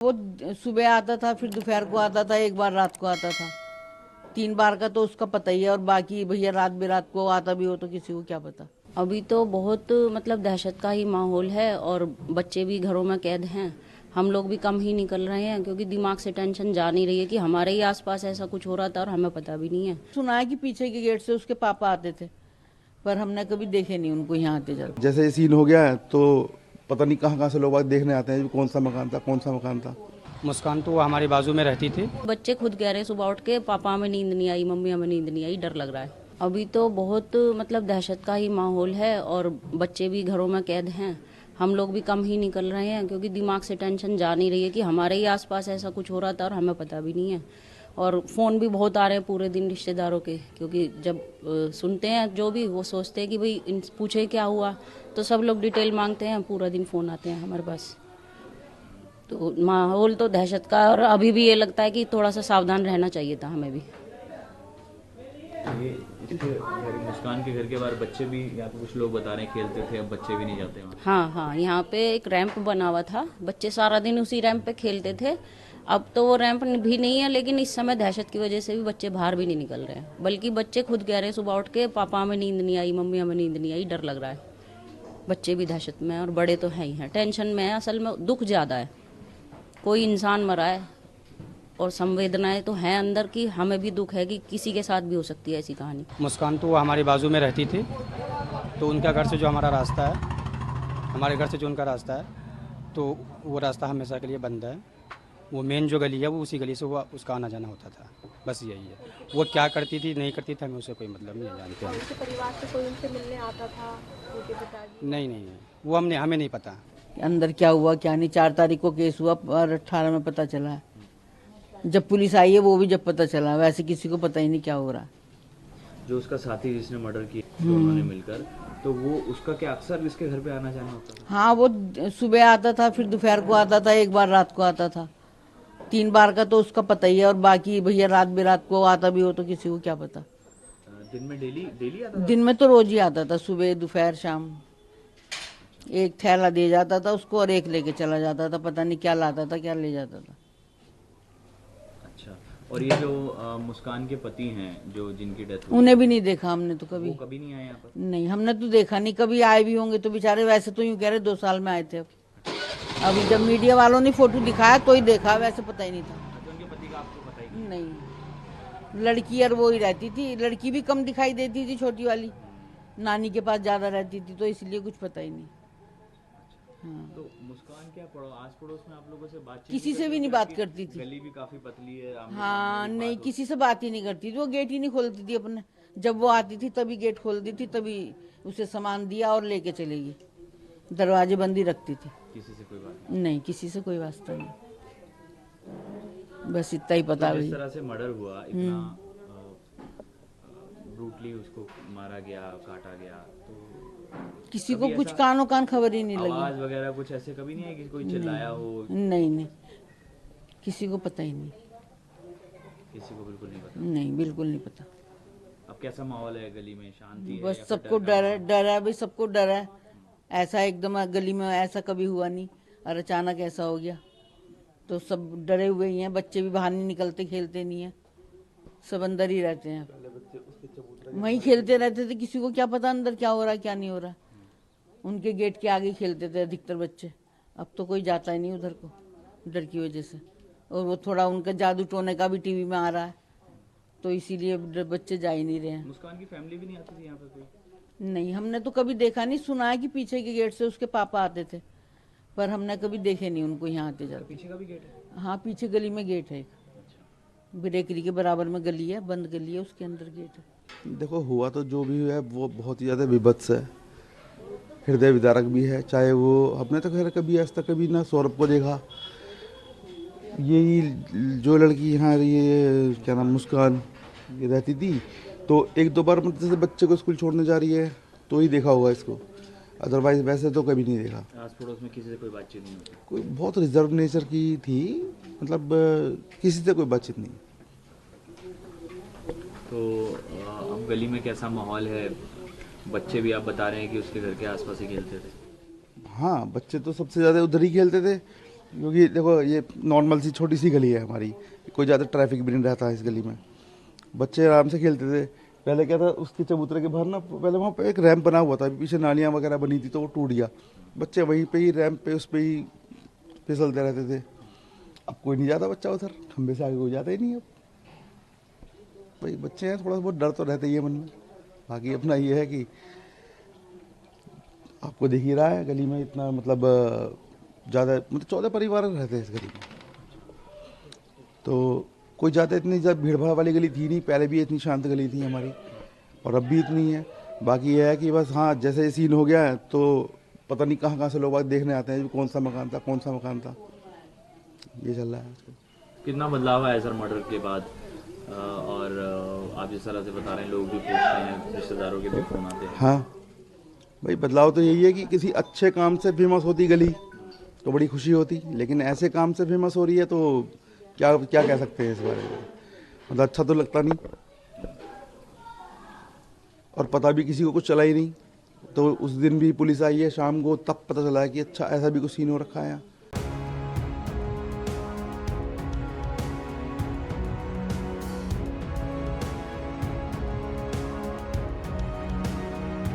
वो सुबह आता था, फिर दोपहर को आता था, एक बार रात को आता था। 3 बार का तो उसका पता ही है, और बाकी भैया रात बेरात को आता भी हो तो किसी को क्या पता। अभी तो बहुत मतलब दहशत का ही माहौल है और बच्चे भी घरों में कैद हैं। हम लोग भी कम ही निकल रहे हैं क्योंकि दिमाग से टेंशन जा नहीं रही है कि हमारे ही आसपास ऐसा कुछ हो रहा था और हमें पता भी नहीं है। सुना है कि पीछे के गेट से उसके पापा आते थे, पर हमने कभी देखे नहीं उनको यहाँ आते जाते। जैसे ये सीन हो गया है तो पता नहीं कहाँ कहाँ से लोग देखने आते हैं कौन सा मकान था, कौन सा मकान था। मुस्कान तो वो हमारे बाजू में रहती थी। बच्चे खुद कह रहे हैं सुबह उठ के पापा हमें नींद नहीं आई, मम्मी हमें नींद नहीं आई, डर लग रहा है। अभी तो बहुत मतलब दहशत का ही माहौल है और बच्चे भी घरों में कैद हैं। हम लोग भी कम ही निकल रहे हैं क्योंकि दिमाग से टेंशन जा नहीं रही है कि हमारे ही आसपास ऐसा कुछ हो रहा था और हमें पता भी नहीं है। और फ़ोन भी बहुत आ रहे हैं पूरे दिन रिश्तेदारों के, क्योंकि जब सुनते हैं जो भी वो सोचते हैं कि भाई पूछे क्या हुआ, तो सब लोग डिटेल मांगते हैं, पूरा दिन फ़ोन आते हैं हमारे पास। तो माहौल तो दहशत का, और अभी भी ये लगता है कि थोड़ा सा सावधान रहना चाहिए था हमें भी। ये मुस्कान के घर के बाहर बच्चे भी, यहाँ पे कुछ लोग बता रहे हैं खेलते थे, अब बच्चे भी नहीं जाते वहाँ। हाँ हाँ, यहाँ पे एक रैंप बना हुआ था, बच्चे सारा दिन उसी रैंप पे खेलते थे। अब तो वो रैंप भी नहीं है, लेकिन इस समय दहशत की वजह से भी बच्चे बाहर भी नहीं निकल रहे हैं। बल्कि बच्चे खुद कह रहे हैं सुबह उठ के पापा हमें नींद नहीं आई, मम्मी हमें नींद नहीं आई, डर लग रहा है। बच्चे भी दहशत में हैं और बड़े तो हैं ही हैं, टेंशन में है। असल में दुख ज़्यादा है, कोई इंसान मरा है और संवेदनाएं तो हैं अंदर की, हमें भी दुख है कि किसी के साथ भी हो सकती है ऐसी कहानी। मुस्कान तो वो हमारे बाजू में रहती थी, तो उनका घर से जो हमारा रास्ता है, हमारे घर से जो उनका रास्ता है, तो वो रास्ता हमेशा के लिए बंद है। वो मेन जो गली है वो उसी गली से वो उसका आना जाना होता था, बस यही है। वो क्या करती थी नहीं करती थी हमें उससे कोई मतलब नहीं जानते हैं। उनके परिवार से कोई उनसे मिलने आता था, उनके पिताजी? नहीं, वो हमें नहीं पता। अंदर क्या हुआ क्या नहीं, 4 तारीख को केस हुआ और 18 में पता चला है। जब पुलिस आई है वो भी जब पता चला, वैसे किसी को पता ही नहीं क्या हो रहा। जो उसका साथी जिसने मर्डर किया दोनों ने मिलकर, तो वो उसका क्या अक्सर इसके घर पे आना जाना होता था? हाँ, वो सुबह आता था, फिर दोपहर को आता था, एक बार रात को आता था। 3 बार का तो उसका पता ही है, और बाकी भैया रात बेरात को आता भी हो तो किसी को क्या पता। दिन में डेली डेली आता था? दिन में तो रोज ही आता था, सुबह दोपहर शाम। एक थैला दे जाता था उसको और एक लेके चला जाता था, पता नहीं क्या लाता था क्या ले जाता था। अच्छा, और ये जो मुस्कान के पति हैं जो जिनकी डेथ हुई, उन्हें भी नहीं देखा हमने तो कभी। वो कभी नहीं आए यहाँ पर? नहीं, हमने तो देखा नहीं, कभी आए भी होंगे तो बेचारे, वैसे तो यूं कह रहे 2 साल में आए थे। अभी जब मीडिया वालों ने फोटो दिखाया तो ही देखा, वैसे पता ही नहीं था। अच्छा, उनके पति का आपको पता ही नहीं, लड़की और वो ही रहती थी, लड़की भी कम दिखाई देती थी, छोटी वाली नानी के पास ज्यादा रहती थी, तो इसलिए कुछ पता ही नहीं। हाँ। तो मुस्कान क्या आस पड़ोस में आप लोगों से बातचीत किसी से भी नहीं बात करती थी। गली भी काफी पतली है, हाँ, नहीं, किसी से बात ही नहीं करती थी, वो गेट ही नहीं खोलती थी अपने। जब वो आती थी तभी गेट खोलती थी, तभी उसे सामान दिया और लेके चलेगी, दरवाजे बंदी रखती थी। किसी से कोई बात नहीं, किसी से कोई वास्ता नहीं, बस इतना ही पता। जिस तरह से मर्डर हुआ, इतना ब्रूटली उसको मारा गया, काटा गया, तो किसी को कुछ कानों कान खबर ही नहीं लगी। आवाज वगैरह कुछ ऐसे कभी नहीं है कि कोई चिल्लाया हो? नहीं, किसी को पता ही नहीं। किसी को बिल्कुल नहीं पता? नहीं, बिल्कुल नहीं पता। अब कैसा माहौल है गली में? शांति है? बस सबको डर है भाई, सबको डर है। ऐसा एकदम गली में ऐसा कभी हुआ नहीं, और अचानक ऐसा हो गया तो सब डरे हुए ही हैं। बच्चे भी बाहर नहीं निकलते, खेलते नहीं है, सब अंदर ही रहते हैं। वहीं खेलते रहते थे, किसी को क्या पता अंदर क्या हो रहा है क्या नहीं हो रहा। उनके गेट के आगे खेलते थे अधिकतर बच्चे। अब तो कोई जाता ही नहीं उधर को, डर की वजह से। और वो थोड़ा उनका जादू टोने का भी टीवी में आ रहा है, तो इसीलिए बच्चे जा ही नहीं रहे हैं। मुस्कान की फैमिली भी नहीं आती थी यहाँ पे कोई? नहीं, हमने तो कभी देखा नहीं। सुना है कि पीछे के गेट से उसके पापा आते थे, पर हमने कभी देखे नहीं उनको यहाँ आते जाते। पीछे का भी गेट है? हाँ, पीछे गली में गेट है एक, ब्रेकरी के बराबर में गली है, बंद गली है, उसके अंदर गेट है। देखो, हुआ तो जो भी है वो बहुत ही ज़्यादा विभत्स है, हृदय विदारक भी है। चाहे वो हमने तो खैर कभी आज तक कभी ना सौरभ को देखा, यही जो लड़की यहाँ ये क्या नाम मुस्कान ये रहती थी, तो 1-2 बार मतलब जैसे बच्चे को स्कूल छोड़ने जा रही है तो ही देखा होगा इसको, अदरवाइज वैसे तो कभी नहीं देखा। आस पड़ोस में किसी से कोई बातचीत नहीं होती? कोई बहुत रिजर्व नेचर की थी, मतलब किसी से कोई बातचीत नहीं। तो अब गली में कैसा माहौल है? बच्चे भी आप बता रहे हैं कि उसके घर के आसपास ही खेलते थे? हाँ, बच्चे तो सबसे ज़्यादा उधर ही खेलते थे, क्योंकि देखो ये नॉर्मल सी छोटी सी गली है हमारी, कोई ज़्यादा ट्रैफिक भी नहीं रहता है इस गली में। बच्चे आराम से खेलते थे। पहले क्या था, उसके चबूतरे के बाहर ना पहले वहाँ पे एक रैंप बना हुआ था, पीछे नालियाँ वगैरह बनी थी तो वो टूट गया। बच्चे वहीं पे ही रैंप पे उस पे ही फिसलते रहते थे। अब कोई नहीं जाता बच्चा उधर, खंबे से आगे कोई जाता ही नहीं अब। भाई बच्चे हैं, थोड़ा बहुत डर तो रहता ही है मन में। बाकी अपना ये है कि आपको दिख ही रहा है गली में इतना मतलब ज़्यादा मतलब 14 परिवार रहते हैं इस गली में, तो कोई ज़्यादा इतनी ज़्यादा भीड़ भाड़ वाली गली थी नहीं। पहले भी इतनी शांत गली थी हमारी और अब भी इतनी है। बाकी यह है कि बस हाँ, जैसे ये सीन हो गया है तो पता नहीं कहाँ कहाँ से लोग देखने आते हैं कौन सा मकान था, कौन सा मकान था। ये चल रहा है आजकल। कितना बदलाव आया सर मर्डर के बाद? और आप जिस तरह से बता रहे हैं, लोग भी पूछते हैं, रिश्तेदारों के भी फोन आते हैं। हाँ भाई, बदलाव तो यही है कि किसी अच्छे काम से फेमस होती गली तो बड़ी खुशी होती, लेकिन ऐसे काम से फेमस हो रही है तो क्या क्या कह सकते हैं इस बारे में। मतलब अच्छा तो लगता नहीं और पता भी किसी को कुछ चला ही नहीं। तो उस दिन भी पुलिस आई है शाम को, तब पता चला है कि अच्छा ऐसा भी कुछ सीन हो रखा है यहाँ।